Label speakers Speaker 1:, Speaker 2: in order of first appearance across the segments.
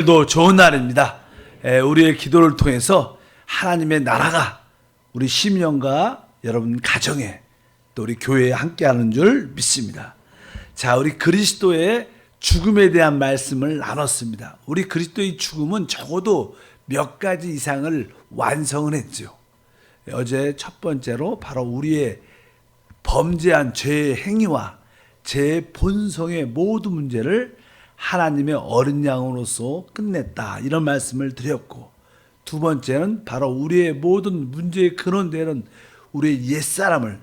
Speaker 1: 오늘도 좋은 날입니다. 우리의 기도를 통해서 하나님의 나라가 우리 심령과 여러분 가정에 또 우리 교회에 함께하는 줄 믿습니다. 자, 우리 그리스도의 죽음에 대한 말씀을 나눴습니다. 우리 그리스도의 죽음은 적어도 몇 가지 이상을 완성을 했죠. 어제 첫 번째로 바로 우리의 범죄한 죄의 행위와 제 본성의 모든 문제를 하나님의 어린 양으로서 끝냈다, 이런 말씀을 드렸고, 두 번째는 바로 우리의 모든 문제의 근원되는 우리의 옛사람을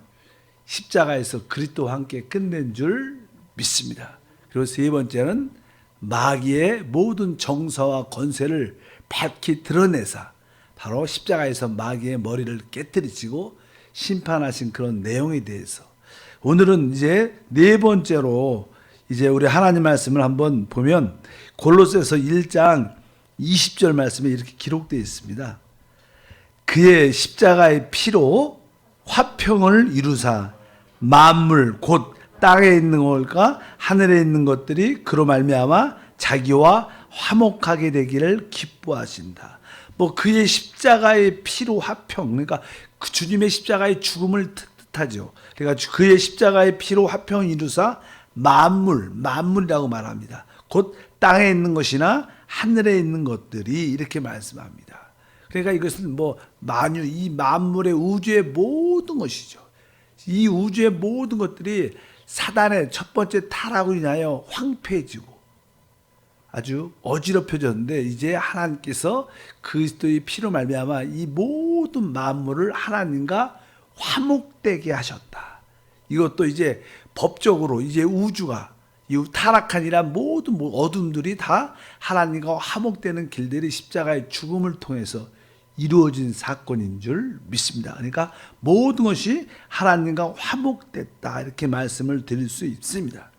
Speaker 1: 십자가에서 그리스도와 함께 끝낸 줄 믿습니다. 그리고 세 번째는 마귀의 모든 정사와 권세를 밝히 드러내사 바로 십자가에서 마귀의 머리를 깨뜨리시고 심판하신 그런 내용에 대해서, 오늘은 이제 네 번째로 이제 우리 하나님 말씀을 한번 보면 골로새서 1장 20절 말씀에 이렇게 기록되어 있습니다. 그의 십자가의 피로 화평을 이루사 만물 곧 땅에 있는 것과 하늘에 있는 것들이 그로 말미암아 자기와 화목하게 되기를 기뻐하신다. 뭐 그의 십자가의 피로 화평, 그러니까 그 주님의 십자가의 죽음을 뜻하죠. 그러니까 그의 십자가의 피로 화평을 이루사 만물이라고 말합니다. 곧 땅에 있는 것이나 하늘에 있는 것들이, 이렇게 말씀합니다. 그러니까 이것은 뭐 만유, 이 만물의 우주의 모든 것이죠. 이 우주의 모든 것들이 사단의 첫 번째 타락으로 인하여 황폐해지고 아주 어지럽혀졌는데, 이제 하나님께서 그리스도의 피로 말미암아 이 모든 만물을 하나님과 화목되게 하셨다. 이것도 이제 법적으로 이제 우주가 이 타락한 이란 모든 어둠들이 다 하나님과 화목되는 길들이 십자가의 죽음을 통해서 이루어진 사건인 줄 믿습니다. 그러니까 모든 것이 하나님과 화목됐다, 이렇게 말씀을 드릴 수 있습니다.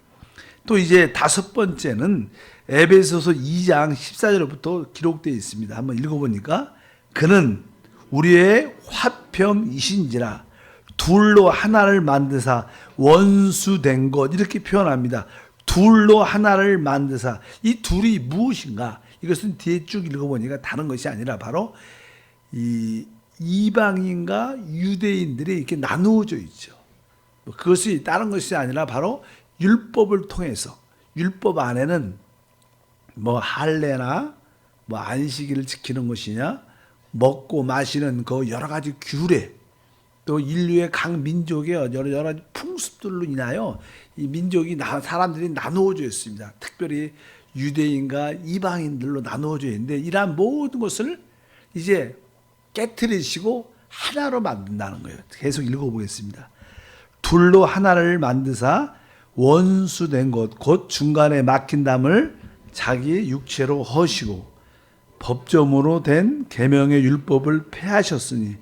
Speaker 1: 또 이제 다섯 번째는 에베소서 2장 14절부터 기록되어 있습니다. 한번 읽어보니까 그는 우리의 화평이신지라 둘로 하나를 만드사 원수된 것, 이렇게 표현합니다. 둘로 하나를 만드사, 이 둘이 무엇인가? 이것은 뒤에 쭉 읽어보니까 다른 것이 아니라 바로 이 이방인과 유대인들이 이렇게 나누어져 있죠. 그것이 다른 것이 아니라 바로 율법을 통해서, 율법 안에는 뭐 할례나 뭐 안식일을 지키는 것이냐, 먹고 마시는 그 여러 가지 규례, 또 인류의 각 민족의 여러 가지 풍습들로 인하여 이 민족이 사람들이 나누어져 있습니다. 특별히 유대인과 이방인들로 나누어져 있는데, 이러한 모든 것을 이제 깨트리시고 하나로 만든다는 거예요. 계속 읽어보겠습니다. 둘로 하나를 만드사 원수된 것 곧 중간에 막힌 담을 자기 육체로 허시고 법점으로 된 계명의 율법을 폐하셨으니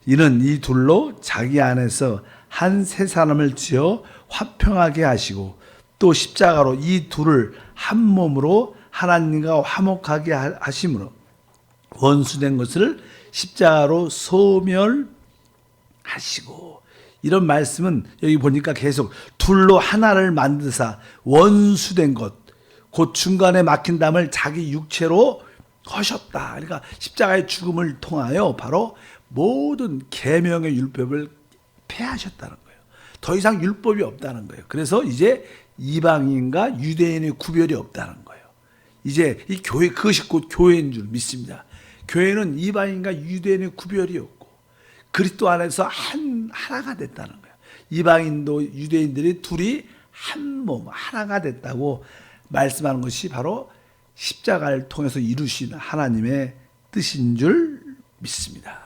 Speaker 1: 이는 이 둘로 자기 안에서 한 세 사람을 지어 화평하게 하시고 또 십자가로 이 둘을 한 몸으로 하나님과 화목하게 하심으로 원수된 것을 십자가로 소멸하시고, 이런 말씀은 여기 보니까 계속 둘로 하나를 만드사 원수된 것 곧 중간에 막힌 담을 자기 육체로 하셨다. 그러니까 십자가의 죽음을 통하여 바로 모든 계명의 율법을 폐하셨다는 거예요. 더 이상 율법이 없다는 거예요. 그래서 이제 이방인과 유대인의 구별이 없다는 거예요. 이제 이 교회, 그것이 곧 교회인 줄 믿습니다. 교회는 이방인과 유대인의 구별이 없고 그리스도 안에서 하나가 됐다는 거예요. 이방인도 유대인들이 둘이 한 몸, 하나가 됐다고 말씀하는 것이 바로 십자가를 통해서 이루신 하나님의 뜻인 줄 믿습니다.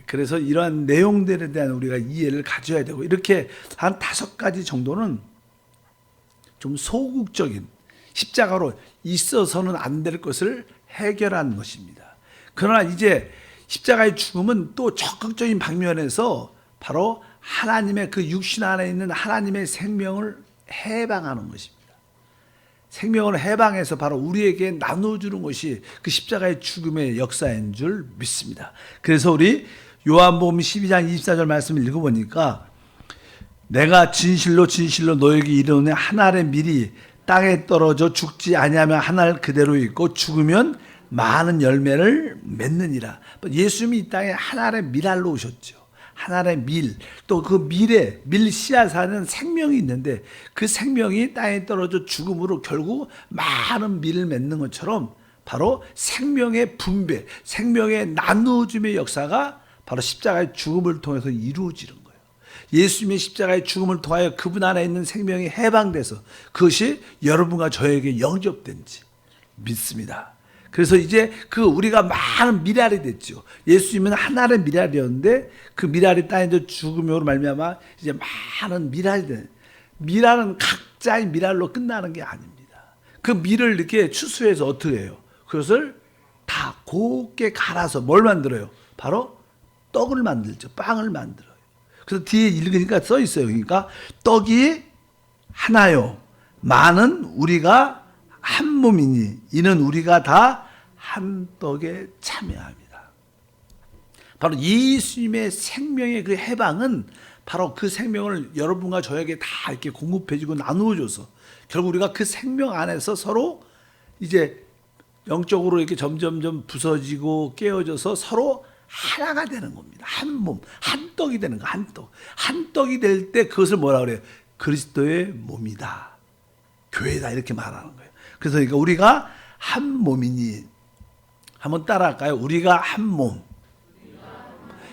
Speaker 1: 그래서 이러한 내용들에 대한 우리가 이해를 가져야 되고, 이렇게 한 5가지 정도는 좀 소극적인, 십자가로 있어서는 안 될 것을 해결한 것입니다. 그러나 이제 십자가의 죽음은 또 적극적인 방면에서 바로 하나님의 그 육신 안에 있는 하나님의 생명을 해방하는 것입니다. 생명을 해방해서 바로 우리에게 나눠주는 것이 그 십자가의 죽음의 역사인 줄 믿습니다. 그래서 우리 요한복음 12장 24절 말씀을 읽어보니까 내가 진실로 진실로 너에게 이르노니 한 알의 밀이 땅에 떨어져 죽지 아니하면 하늘 그대로 있고 죽으면 많은 열매를 맺느니라. 예수님이 이 땅에 하나의 밀알로 오셨죠. 하나의 밀, 또 그 밀에 밀 씨앗하는 생명이 있는데 그 생명이 땅에 떨어져 죽음으로 결국 많은 밀을 맺는 것처럼 바로 생명의 분배, 생명의 나누어짐의 역사가 바로 십자가의 죽음을 통해서 이루어지는 거예요. 예수님의 십자가의 죽음을 통하여 그분 안에 있는 생명이 해방돼서 그것이 여러분과 저에게 영접된지 믿습니다. 그래서 이제 우리가 많은 미랄이 됐죠. 예수님은 하나의 미랄이었는데 그 미랄이 땅에서 죽음으로 말미암아 이제 많은 미랄이 된. 미랄은 각자의 미랄로 끝나는 게 아닙니다. 그 밀을 이렇게 추수해서 어떻게 해요? 그것을 다 곱게 갈아서 뭘 만들어요? 바로 떡을 만들죠. 빵을 만들어요. 그래서 뒤에 읽으니까 써 있어요. 그러니까 떡이 하나요. 많은 우리가 한 몸이니 이는 우리가 다 한 떡에 참여합니다. 바로 예수님의 생명의 그 해방은 바로 그 생명을 여러분과 저에게 다 이렇게 공급해주고 나누어줘서 결국 우리가 그 생명 안에서 서로 이제 영적으로 이렇게 점점점 부서지고 깨어져서 서로 하나가 되는 겁니다. 한 몸, 한 떡이 되는 거, 한 떡. 한 떡이 될 때 그것을 뭐라 그래요? 그리스도의 몸이다. 교회다. 이렇게 말하는 거예요. 그래서 그러니까 우리가 한 몸이니 한번 따라할까요? 우리가 한 몸.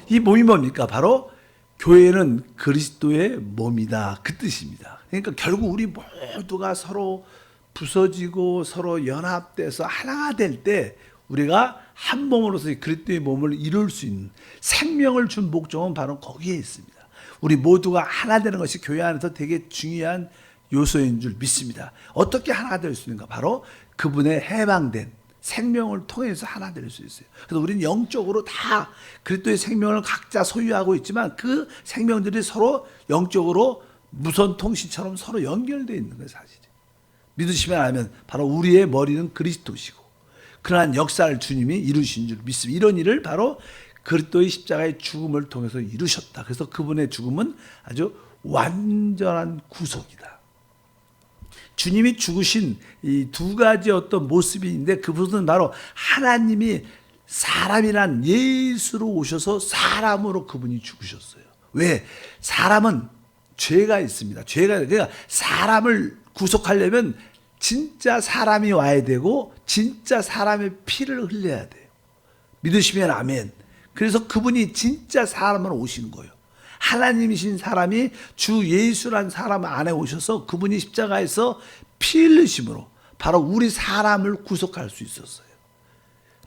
Speaker 1: 이 몸이 뭡니까? 바로 교회는 그리스도의 몸이다. 그 뜻입니다. 그러니까 결국 우리 모두가 서로 부서지고 서로 연합돼서 하나가 될 때 우리가 한 몸으로서 그리스도의 몸을 이룰 수 있는 생명을 준 목적은 바로 거기에 있습니다. 우리 모두가 하나 되는 것이 교회 안에서 되게 중요한 요소인 줄 믿습니다. 어떻게 하나가 될 수 있는가? 바로 그분의 해방된 생명을 통해서 하나 될 수 있어요. 그래서 우리는 영적으로 다 그리스도의 생명을 각자 소유하고 있지만 그 생명들이 서로 영적으로 무선 통신처럼 서로 연결되어 있는 거예요, 사실은. 믿으시면 알면 바로 우리의 머리는 그리스도시고 그러한 역사를 주님이 이루신 줄 믿습니다. 이런 일을 바로 그리스도의 십자가의 죽음을 통해서 이루셨다. 그래서 그분의 죽음은 아주 완전한 구속이다. 주님이 죽으신 이 두 가지 어떤 모습이 있는데 그분은 바로 하나님이 사람이란 예수로 오셔서 사람으로 그분이 죽으셨어요. 왜? 사람은 죄가 있습니다. 그러니까 사람을 구속하려면 진짜 사람이 와야 되고 진짜 사람의 피를 흘려야 돼요. 믿으시면 아멘. 그래서 그분이 진짜 사람으로 오신 거예요. 하나님이신 사람이 주 예수란 사람 안에 오셔서 그분이 십자가에서 피 흘리심으로 바로 우리 사람을 구속할 수 있었어요.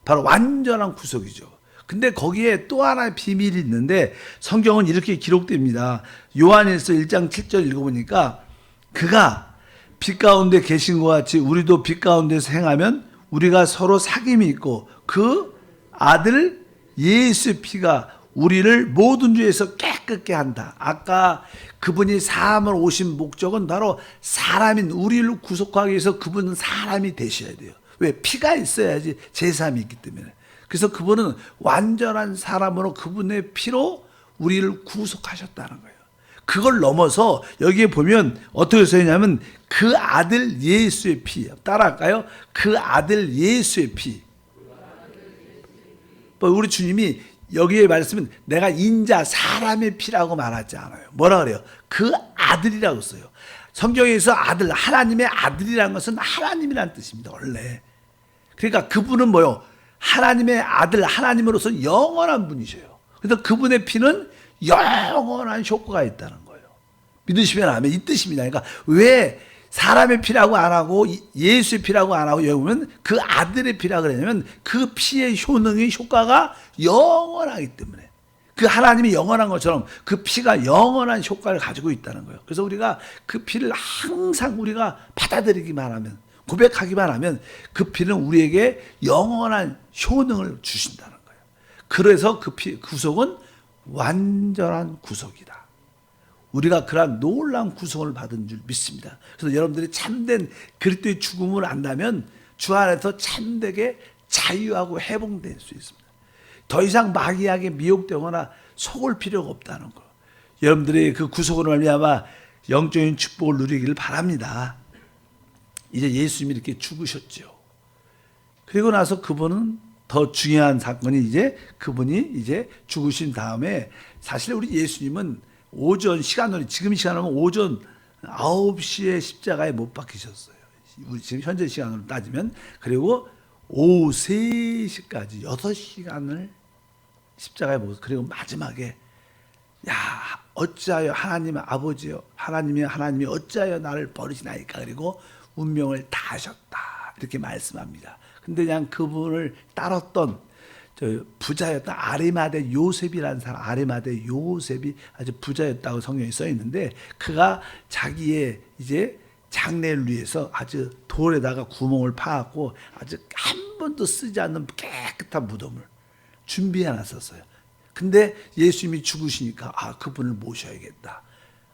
Speaker 1: 바로 완전한 구속이죠. 근데 거기에 또 하나의 비밀이 있는데 성경은 이렇게 기록됩니다. 요한일서 1장 7절 읽어보니까 그가 빛 가운데 계신 것 같이 우리도 빛 가운데서 행하면 우리가 서로 사귐이 있고 그 아들 예수의 피가 우리를 모든 죄에서 깨끗게 한다. 아까 그분이 사람을 오신 목적은 바로 사람인 우리를 구속하기 위해서 그분은 사람이 되셔야 돼요. 왜? 피가 있어야지 제사함이 있기 때문에. 그래서 그분은 완전한 사람으로 그분의 피로 우리를 구속하셨다는 거예요. 그걸 넘어서 여기에 보면 어떻게 써있냐면 그 아들 예수의 피. 따라할까요? 그 아들 예수의 피. 우리 주님이 여기에 말씀은 내가 인자 사람의 피라고 말하지 않아요. 뭐라 그래요? 그 아들이라고 써요. 성경에서 아들, 하나님의 아들이라는 것은 하나님이라는 뜻입니다. 원래. 그러니까 그분은 뭐요? 하나님의 아들, 하나님으로서 영원한 분이셔요. 그래서 그분의 피는 영원한 효과가 있다는 거예요. 믿으시면 아멘. 이 뜻입니다. 그러니까 왜 사람의 피라고 안 하고 예수의 피라고 안 하고 여기 보면 그 아들의 피라고 그러냐면 그 피의 효능의 효과가 영원하기 때문에 그 하나님이 영원한 것처럼 그 피가 영원한 효과를 가지고 있다는 거예요. 그래서 우리가 그 피를 항상 우리가 받아들이기만 하면 고백하기만 하면 그 피는 우리에게 영원한 효능을 주신다는 거예요. 그래서 그 피, 구속은 완전한 구속이다. 우리가 그러한 놀라운 구속을 받은 줄 믿습니다. 그래서 여러분들이 참된 그리스도의 죽음을 안다면 주 안에서 참되게 자유하고 회복될 수 있습니다. 더 이상 마귀에게 미혹되거나 속을 필요가 없다는 거. 여러분들이 그 구속으로 말미암아 영적인 축복을 누리기를 바랍니다. 이제 예수님이 이렇게 죽으셨죠. 그리고 나서 그분은 더 중요한 사건이 이제 그분이 이제 죽으신 다음에 사실 우리 예수님은 오전 시간으로 지금 시간으로 오전 9시에 십자가에 못 박히셨어요. 우리 지금 현재 시간으로 따지면. 그리고 오후 3시까지 6시간을 십자가에 못, 그리고 마지막에 야 어찌하여 하나님 아버지여 하나님이 어찌하여 나를 버리시나이까. 그리고 운명을 다하셨다 이렇게 말씀합니다. 근데 그냥 그분을 따랐던 저 부자였던 아리마대 요셉이라는 사람, 아리마대 요셉이 아주 부자였다고 성경에 써 있는데, 그가 자기의 이제 장례를 위해서 아주 돌에다가 구멍을 파갖고 아주 한 번도 쓰지 않는 깨끗한 무덤을 준비해 놨었어요. 근데 예수님이 죽으시니까 그분을 모셔야겠다.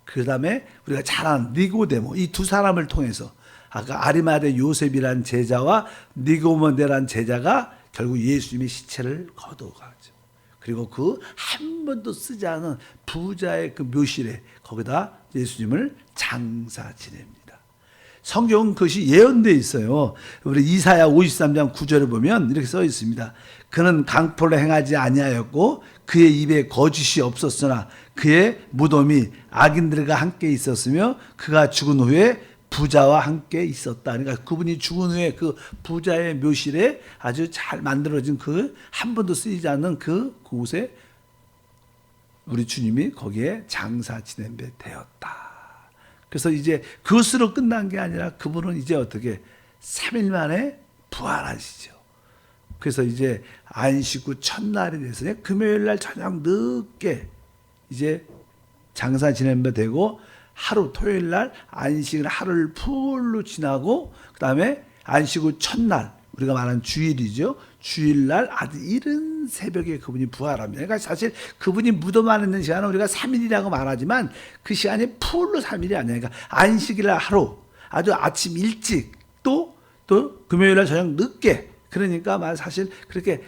Speaker 1: 그 다음에 우리가 잘 아는 니고데모, 이 두 사람을 통해서 아까 아리마대 요셉이라는 제자와 니고데모라는 제자가 결국 예수님의 시체를 거둬가죠. 그리고 그 한 번도 쓰지 않은 부자의 그 묘실에 거기다 예수님을 장사 지냅니다. 성경은 그것이 예언되어 있어요. 우리 이사야 53장 9절에 보면 이렇게 써 있습니다. 그는 강포를 행하지 아니하였고 그의 입에 거짓이 없었으나 그의 무덤이 악인들과 함께 있었으며 그가 죽은 후에 부자와 함께 있었다. 그러니까 그분이 죽은 후에 그 부자의 묘실에 아주 잘 만들어진 그 한 번도 쓰이지 않는 그곳에 우리 주님이 거기에 장사 지냄배 되었다. 그래서 이제 그것으로 끝난 게 아니라 그분은 이제 어떻게 3일 만에 부활하시죠. 그래서 이제 안식 후 첫날이 돼서 금요일 날 저녁 늦게 이제 장사 지냄배 되고, 하루 토요일 날 안식을 하루를 풀로 지나고, 그 다음에 안식 후 첫날 우리가 말하는 주일이죠. 주일날 아주 이른 새벽에 그분이 부활합니다. 그러니까 사실 그분이 무덤 안에 있는 시간은 우리가 3일이라고 말하지만 그 시간이 풀로 3일이 아니에요. 그러니까 안식일 하루 아주 아침 일찍 또 금요일날 저녁 늦게, 그러니까 사실 그렇게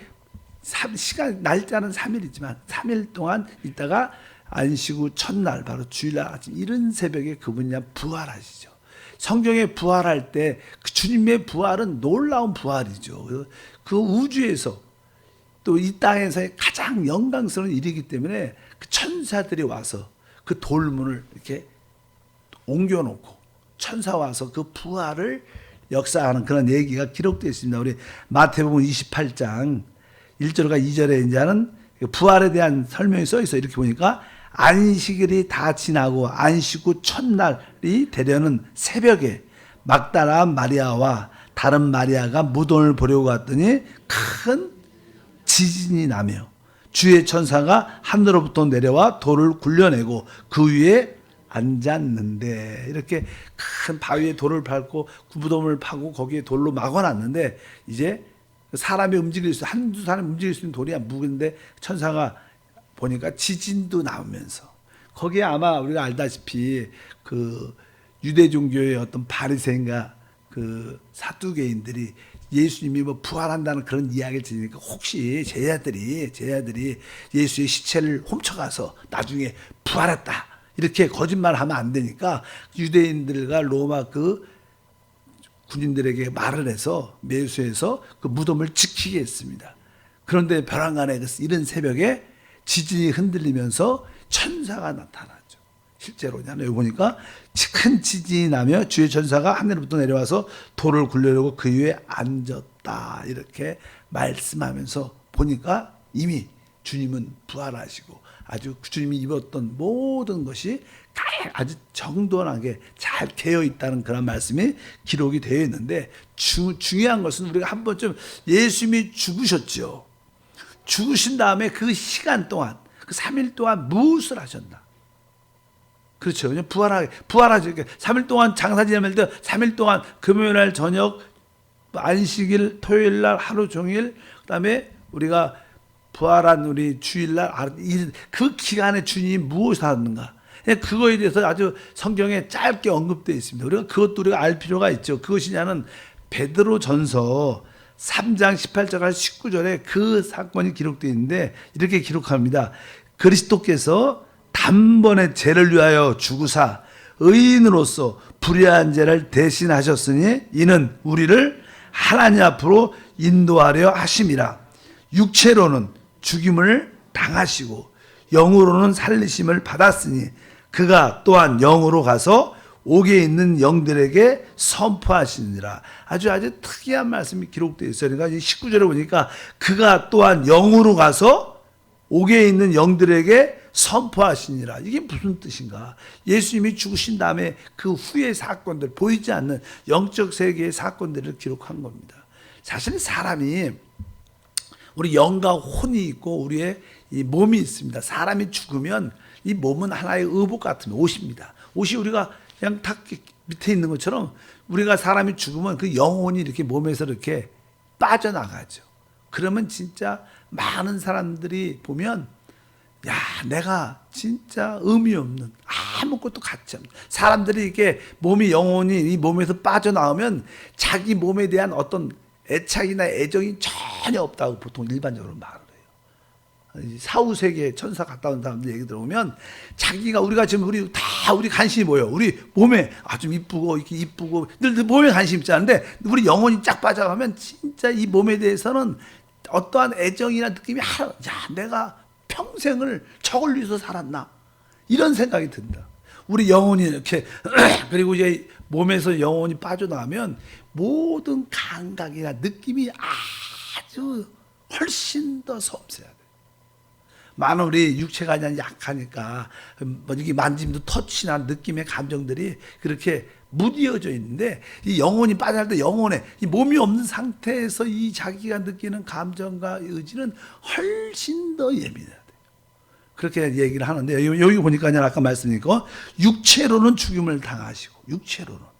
Speaker 1: 시간 날짜는 3일이지만 3일 동안 있다가 안식 후 첫날 바로 주일날 아침 이른 새벽에 그분이 부활하시죠. 성경에 부활할 때 그 주님의 부활은 놀라운 부활이죠. 그 우주에서 또 이 땅에서의 가장 영광스러운 일이기 때문에 그 천사들이 와서 그 돌문을 이렇게 옮겨놓고 천사 와서 그 부활을 역사하는 그런 얘기가 기록되어 있습니다. 우리 마태복음 28장 1절과 2절에 이제는 부활에 대한 설명이 써 있어요. 이렇게 보니까 안식일이 다 지나고 안식 후 첫날이 되려는 새벽에 막달라 마리아와 다른 마리아가 무덤을 보려고 갔더니 큰 지진이 나며 주의 천사가 하늘로부터 내려와 돌을 굴려내고 그 위에 앉았는데, 이렇게 큰 바위에 돌을 밟고 무덤을 파고 거기에 돌로 막아놨는데, 이제 사람이 움직일 수, 한두 사람이 움직일 수 있는 돌이야 무근데 천사가 보니까 지진도 나오면서, 거기에 아마 우리가 알다시피 그 유대 종교의 어떤 바리새인과 그 사두개인들이 예수님이 뭐 부활한다는 그런 이야기를 들으니까 혹시 제자들이 예수의 시체를 훔쳐가서 나중에 부활했다 이렇게 거짓말하면 안 되니까 유대인들과 로마 그 군인들에게 말을 해서 매수해서 그 무덤을 지키게 했습니다. 그런데 벼랑간에 이른 새벽에 지진이 흔들리면서 천사가 나타나죠. 실제로냐? 여기 보니까 큰 지진이 나며 주의 천사가 하늘로부터 내려와서 돌을 굴려려고 그 위에 앉았다. 이렇게 말씀하면서 보니까 이미 주님은 부활하시고 아주 주님이 입었던 모든 것이 아주 정돈하게 잘 되어 있다는 그런 말씀이 기록이 되어 있는데, 중요한 것은 우리가 한 번쯤 예수님이 죽으셨죠. 죽으신 다음에 그 시간 동안 그 3일 동안 무엇을 하셨나? 그렇죠. 그냥 부활하죠. 3일 동안 장사 지내면 때 3일 동안 금요일 날 저녁, 안식일, 토요일 날 하루 종일, 그다음에 우리가 부활한 우리 주일 날 그 기간에 주님이 무엇을 하는가? 그거에 대해서 아주 성경에 짧게 언급되어 있습니다. 우리가 그것도 우리가 알 필요가 있죠. 그것이냐는 베드로전서 3장 18절과 19절에 그 사건이 기록되어 있는데 이렇게 기록합니다. 그리스도께서 단번에 죄를 위하여 죽으사 의인으로서 불의한 죄를 대신하셨으니 이는 우리를 하나님 앞으로 인도하려 하심이라. 육체로는 죽임을 당하시고 영으로는 살리심을 받았으니 그가 또한 영으로 가서 옥에 있는 영들에게 선포하시니라. 아주 특이한 말씀이 기록되어 있어요. 그러니까 19절에 보니까 그가 또한 영으로 가서 옥에 있는 영들에게 선포하시니라. 이게 무슨 뜻인가? 예수님이 죽으신 다음에 그 후의 사건들, 보이지 않는 영적 세계의 사건들을 기록한 겁니다. 사실 사람이 우리 영과 혼이 있고 우리의 이 몸이 있습니다. 사람이 죽으면 이 몸은 하나의 의복 같은 옷입니다. 옷이 우리가 그냥 탁 밑에 있는 것처럼 우리가 사람이 죽으면 그 영혼이 이렇게 몸에서 이렇게 빠져나가죠. 그러면 진짜 많은 사람들이 보면 야, 내가 진짜 의미 없는 아무것도 가치 없는 사람들이 이렇게 몸이 영혼이 이 몸에서 빠져나오면 자기 몸에 대한 어떤 애착이나 애정이 전혀 없다고 보통 일반적으로 말을 해요. 사후세계 천사 갔다 온 사람들 얘기 들어보면 자기가 우리가 지금 우리 관심이 뭐예요? 우리 몸에 좀 이쁘고 이렇게 이쁘고 늘 몸에 관심 있지 않은데 우리 영혼이 쫙 빠져가면 진짜 이 몸에 대해서는 어떠한 애정이나 느낌이 내가 평생을 저걸 위해서 살았나 이런 생각이 든다. 우리 영혼이 이렇게 그리고 이제 몸에서 영혼이 빠져나가면 모든 감각이나 느낌이 아주 훨씬 더 섬세하다. 많은 우리 육체가 그냥 약하니까 이게 만짐도 터치나 느낌의 감정들이 그렇게 무디어져 있는데 이 영혼이 빠져날 때 영혼에 이 몸이 없는 상태에서 이 자기가 느끼는 감정과 의지는 훨씬 더 예민해야 돼요. 그렇게 얘기를 하는데 여기 보니까 아까 말씀드린 육체로는 죽임을 당하시고 육체로는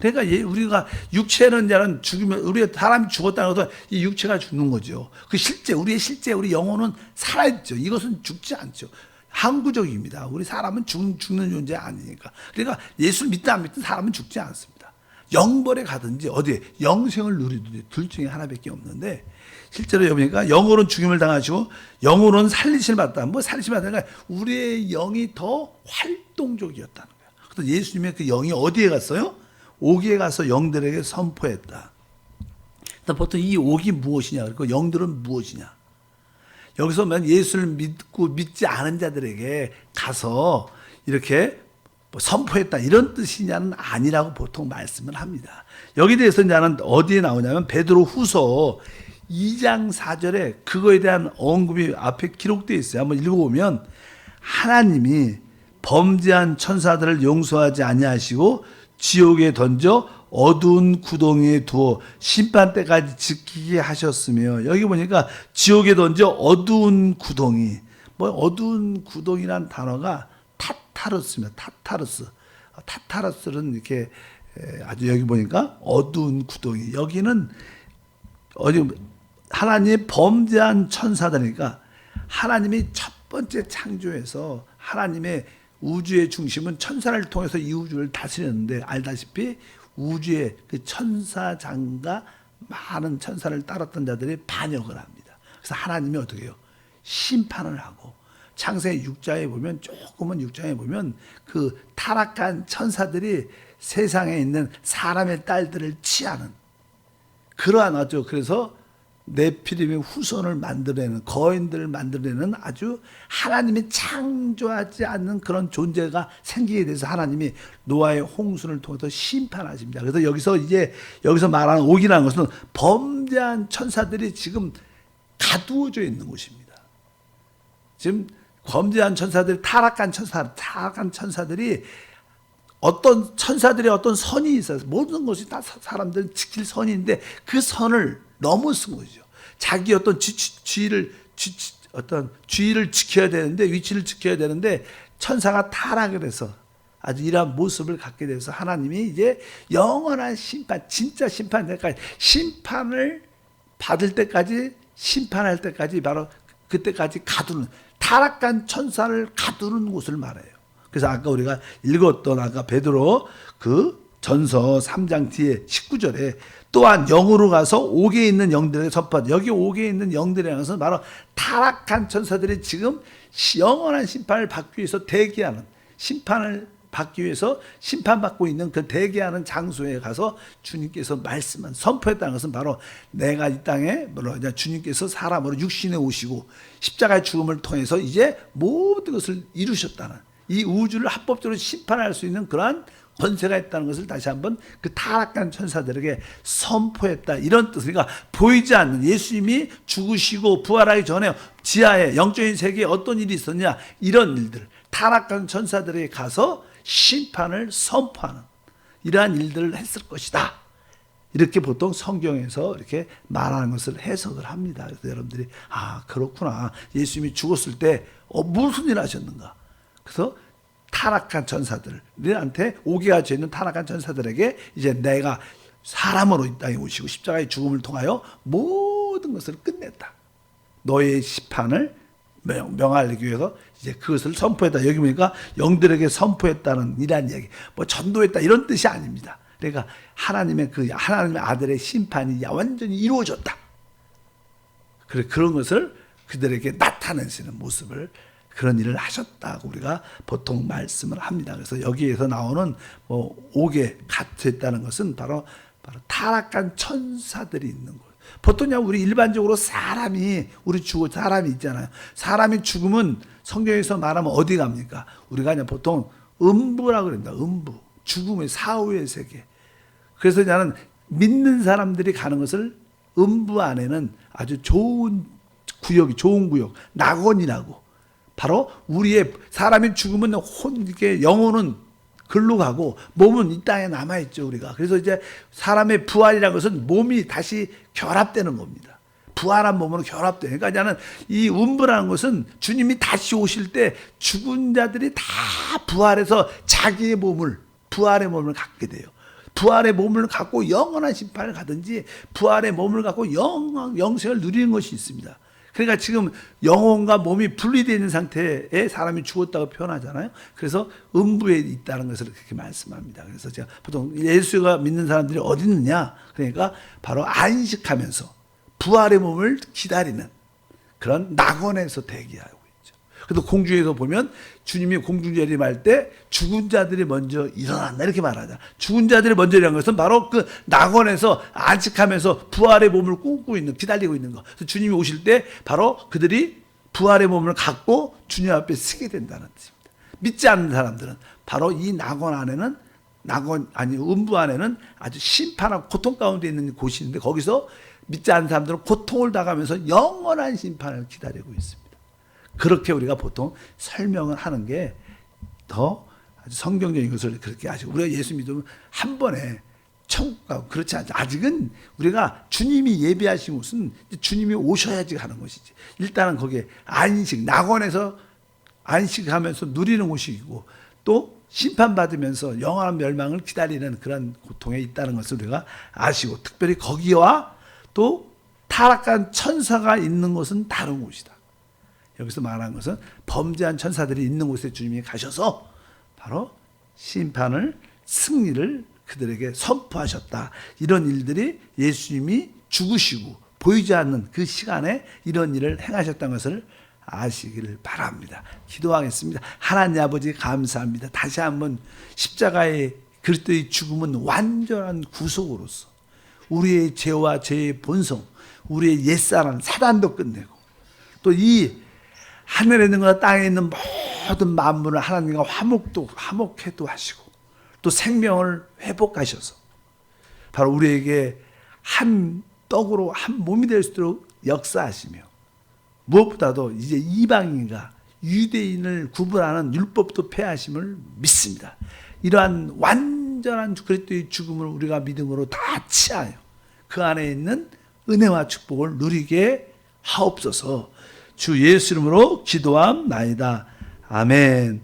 Speaker 1: 그러니까 우리가 육체는 죽으면 우리가 사람이 죽었다는 것은 이 육체가 죽는 거죠. 그 우리 영혼은 살아있죠. 이것은 죽지 않죠. 항구적입니다. 우리 사람은 죽는 존재 아니니까. 그러니까 예수를 믿든 안 믿든 사람은 죽지 않습니다. 영벌에 가든지 어디에 영생을 누리든지 둘 중에 하나밖에 없는데 실제로 보니까 영으로는 죽임을 당하시고 영으로는 살리심을 받다. 살리심을 받다가 우리의 영이 더 활동적이었다는 거예요. 그래서 예수님의 그 영이 어디에 갔어요? 옥에 가서 영들에게 선포했다. 보통 이 옥이 무엇이냐? 그리고 영들은 무엇이냐? 여기서 예수를 믿지 않은 자들에게 가서 이렇게 선포했다 이런 뜻이냐는 아니라고 보통 말씀을 합니다. 여기에 대해서 나는 어디에 나오냐면 베드로 후서 2장 4절에 그거에 대한 언급이 앞에 기록되어 있어요. 한번 읽어보면 하나님이 범죄한 천사들을 용서하지 아니하시고 지옥에 던져 어두운 구덩이에 두어 심판 때까지 지키게 하셨으며 여기 보니까 지옥에 던져 어두운 구덩이 어두운 구덩이란 단어가 타타르스입니다. 타타르스는 이렇게 아주 여기 보니까 어두운 구덩이 여기는 하나님의 범죄한 천사들이니까 하나님이 첫 번째 창조에서 하나님의 우주의 중심은 천사를 통해서 이 우주를 다스렸는데 알다시피 우주의 그 천사장과 많은 천사를 따랐던 자들이 반역을 합니다. 그래서 하나님이 어떻게 해요? 심판을 하고 창세기 6장에 보면 그 타락한 천사들이 세상에 있는 사람의 딸들을 취하는 그러한 그래서 네피림의 후손을 만들어내는 거인들을 만들어내는 아주 하나님이 창조하지 않는 그런 존재가 생기게 돼서 하나님이 노아의 홍수를 통해서 심판하십니다. 그래서 여기서 말하는 옥이라는 것은 범죄한 천사들이 지금 가두어져 있는 곳입니다. 지금 범죄한 천사들, 타락한 천사들이 어떤 천사들의 어떤 선이 있어서 모든 것이 다 사람들 지킬 선인데 그 선을 넘어선 거죠. 자기 어떤 주의를 지켜야 되는데 위치를 지켜야 되는데 천사가 타락을 해서 아주 이러한 모습을 갖게 돼서 하나님이 이제 영원한 심판, 진짜 심판 때까지 심판을 받을 때까지 심판할 때까지 바로 그때까지 가두는 타락한 천사를 가두는 곳을 말해요. 그래서 아까 우리가 읽었던 아까 베드로 그 전서 3장 뒤에 19절에 또한 영으로 가서 옥에 있는 영들에게 선포하다. 여기 옥에 있는 영들이라는 것은 바로 타락한 천사들이 지금 영원한 심판을 받기 위해서 대기하는 심판을 받기 위해서 심판받고 있는 그 대기하는 장소에 가서 주님께서 말씀한 선포했다는 것은 바로 내가 이 땅에 주님께서 사람으로 육신에 오시고 십자가의 죽음을 통해서 이제 모든 것을 이루셨다는, 이 우주를 합법적으로 심판할 수 있는 그러한 권세가 있다는 것을 다시 한번 그 타락한 천사들에게 선포했다, 이런 뜻. 그러니까 보이지 않는 예수님이 죽으시고 부활하기 전에 지하에 영적인 세계에 어떤 일이 있었냐, 이런 일들, 타락한 천사들에게 가서 심판을 선포하는 이러한 일들을 했을 것이다, 이렇게 보통 성경에서 이렇게 말하는 것을 해석을 합니다. 그래서 여러분들이 그렇구나, 예수님이 죽었을 때 무슨 일 하셨는가. 그래서 타락한 천사들한테, 오개가 죄 있는 타락한 천사들에게 이제 내가 사람으로 이 땅에 오시고 십자가의 죽음을 통하여 모든 것을 끝냈다, 너의 심판을 명하기 위해서 이제 그것을 선포했다. 여기 보니까 영들에게 선포했다는 이란 이야기, 뭐 전도했다 이런 뜻이 아닙니다. 그러니까 하나님의 아들의 심판이 완전히 이루어졌다. 그런 것을 그들에게 나타내시는 모습을, 그런 일을 하셨다고 우리가 보통 말씀을 합니다. 그래서 여기에서 나오는 옥에 갇혔다는 것은 바로 타락한 천사들이 있는 거예요. 보통 우리 일반적으로 사람이 있잖아요. 사람이 죽으면 성경에서 말하면 어디 갑니까? 우리가 그냥 보통 음부라고 그럽니다. 음부, 죽음의 사후의 세계. 그래서 나는 믿는 사람들이 가는 것을 음부 안에는 아주 좋은 구역, 낙원이라고. 바로 우리의 사람이 죽으면 이렇게 영혼은 글로 가고 몸은 이 땅에 남아있죠, 우리가. 그래서 이제 사람의 부활이라는 것은 몸이 다시 결합되는 겁니다. 부활한 몸으로 결합돼요. 그러니까 나는 이 음부라는 것은 주님이 다시 오실 때 죽은 자들이 다 부활해서 자기의 부활의 몸을 갖게 돼요. 부활의 몸을 갖고 영원한 심판을 가든지 부활의 몸을 갖고 영생을 누리는 것이 있습니다. 그러니까 지금 영혼과 몸이 분리되어 있는 상태에 사람이 죽었다고 표현하잖아요. 그래서 음부에 있다는 것을 그렇게 말씀합니다. 그래서 제가 보통 예수가 믿는 사람들이 어디 있느냐, 그러니까 바로 안식하면서 부활의 몸을 기다리는 그런 낙원에서 대기하고 있죠. 그래서 공주에서 보면 주님이 공중재림할 때 죽은 자들이 먼저 일어난다, 이렇게 말하잖아요. 죽은 자들이 먼저 일어난 것은 바로 그 낙원에서 안식하면서 부활의 몸을 꿈꾸고 있는, 기다리고 있는 것. 그래서 주님이 오실 때 바로 그들이 부활의 몸을 갖고 주님 앞에 서게 된다는 뜻입니다. 믿지 않는 사람들은 바로 이 낙원 안에는, 음부 안에는 아주 심판하고 고통 가운데 있는 곳이 있는데, 거기서 믿지 않는 사람들은 고통을 당하면서 영원한 심판을 기다리고 있습니다. 그렇게 우리가 보통 설명을 하는 게 더 아주 성경적인 것을 그렇게 하시고, 우리가 예수 믿으면 한 번에 천국 가고 그렇지 않죠. 아직은 우리가 주님이 예비하신 곳은 주님이 오셔야지 가는 것이지. 일단은 거기에 낙원에서 안식하면서 누리는 곳이고, 또 심판받으면서 영원한 멸망을 기다리는 그런 고통에 있다는 것을 우리가 아시고, 특별히 거기와 또 타락한 천사가 있는 곳은 다른 곳이다. 여기서 말하는 것은 범죄한 천사들이 있는 곳에 주님이 가셔서 바로 심판을, 승리를 그들에게 선포하셨다. 이런 일들이 예수님이 죽으시고 보이지 않는 그 시간에 이런 일을 행하셨다는 것을 아시기를 바랍니다. 기도하겠습니다. 하나님 아버지 감사합니다. 다시 한번 십자가의 그리스도의 죽음은 완전한 구속으로서 우리의 죄와 죄의 본성, 우리의 옛사람 사단도 끝내고, 또 이 하늘에 있는 것과 땅에 있는 모든 만물을 하나님과 화목해도 하시고, 또 생명을 회복하셔서 바로 우리에게 한 떡으로 한 몸이 될 수 있도록 역사하시며, 무엇보다도 이제 이방인과 유대인을 구분하는 율법도 폐하심을 믿습니다. 이러한 완전한 그리스도의 죽음을 우리가 믿음으로 다 취하여 그 안에 있는 은혜와 축복을 누리게 하옵소서. 주 예수 이름으로 기도함나이다. 아멘.